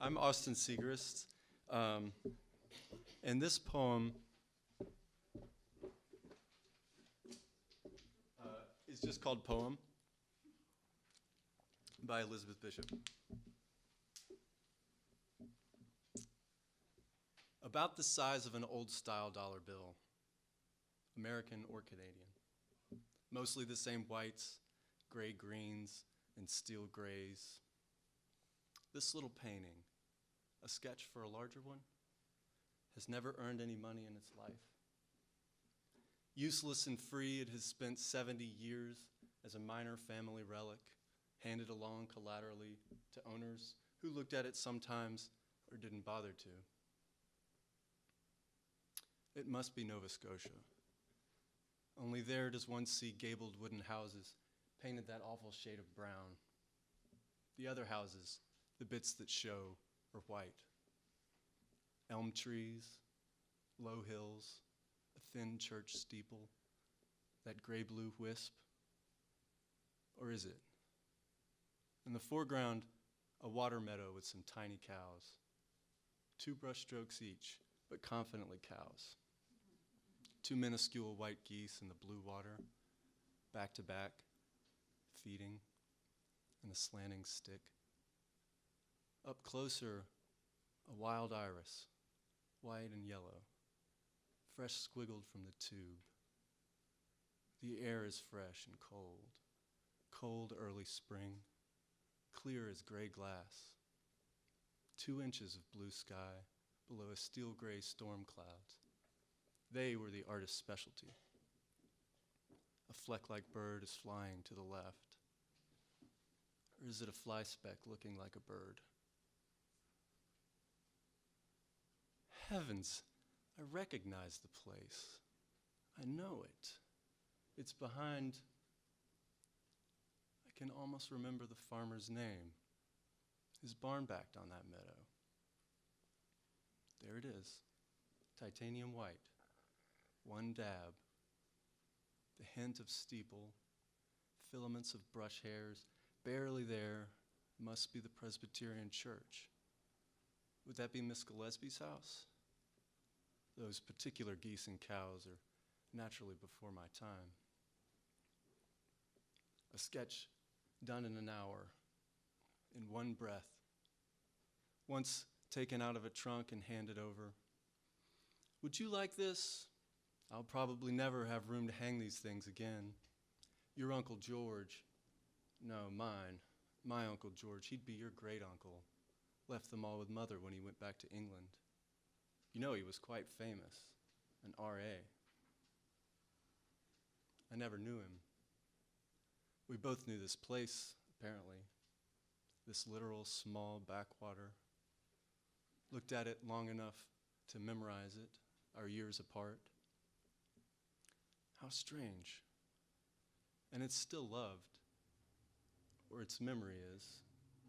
I'm Austin Segrest, and this poem is just called Poem by Elizabeth Bishop. About the size of an old-style dollar bill, American or Canadian. Mostly the same whites, gray greens, and steel grays. This little painting, a sketch for a larger one, has never earned any money in its life. Useless and free, it has spent 70 years as a minor family relic, handed along collaterally to owners who looked at it sometimes or didn't bother to. It must be Nova Scotia. Only there does one see gabled wooden houses painted that awful shade of brown. The other houses, the bits that show, are white. Elm trees, low hills, a thin church steeple, that gray-blue wisp. Or is it? In the foreground, a water meadow with some tiny cows. 2 brushstrokes each, but confidently cows. 2 minuscule white geese in the blue water, back to back, feeding, in a slanting stick. Up closer, a wild iris, white and yellow, fresh squiggled from the tube. The air is fresh and cold, cold early spring, clear as gray glass. 2 inches of blue sky below a steel gray storm clouds. They were the artist's specialty. A fleck-like bird is flying to the left. Or is it a fly speck looking like a bird? Heavens, I recognize the place. I know it. It's behind, I can almost remember the farmer's name. His barn backed on that meadow. There it is, titanium white, 1 dab, the hint of steeple, filaments of brush hairs, barely there, must be the Presbyterian church. Would that be Miss Gillespie's house? Those particular geese and cows are naturally before my time. A sketch done in an hour, in one breath, once taken out of a trunk and handed over. Would you like this? I'll probably never have room to hang these things again. Your Uncle George, no, mine, my Uncle George, he'd be your great uncle, left them all with Mother when he went back to England. You know he was quite famous, an R.A. I never knew him. We both knew this place, apparently, this literal small backwater. Looked at it long enough to memorize it, our years apart. How strange. And it's still loved, or its memory is.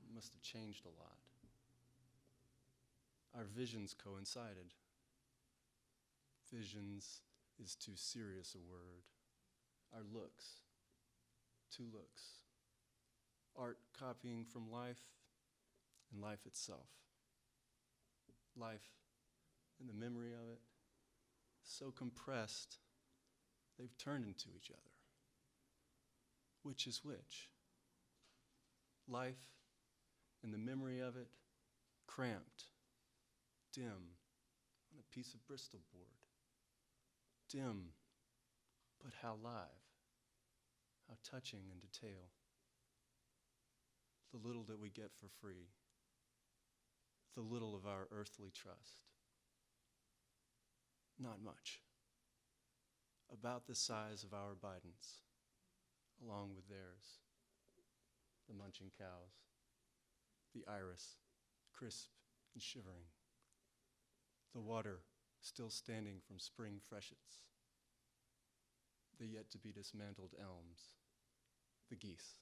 It must have changed a lot. Our visions coincided. Visions is too serious a word. Our looks, 2 looks. Art copying from life and life itself. Life and the memory of it, so compressed, they've turned into each other. Which is which? Life and the memory of it, cramped, dim, on a piece of Bristol board. Dim, but how live, how touching in detail. The little that we get for free, the little of our earthly trust. Not much. About the size of our Bidens, along with theirs. The munching cows, the iris, crisp and shivering. The water still standing from spring freshets. The yet-to-be-dismantled elms. The geese.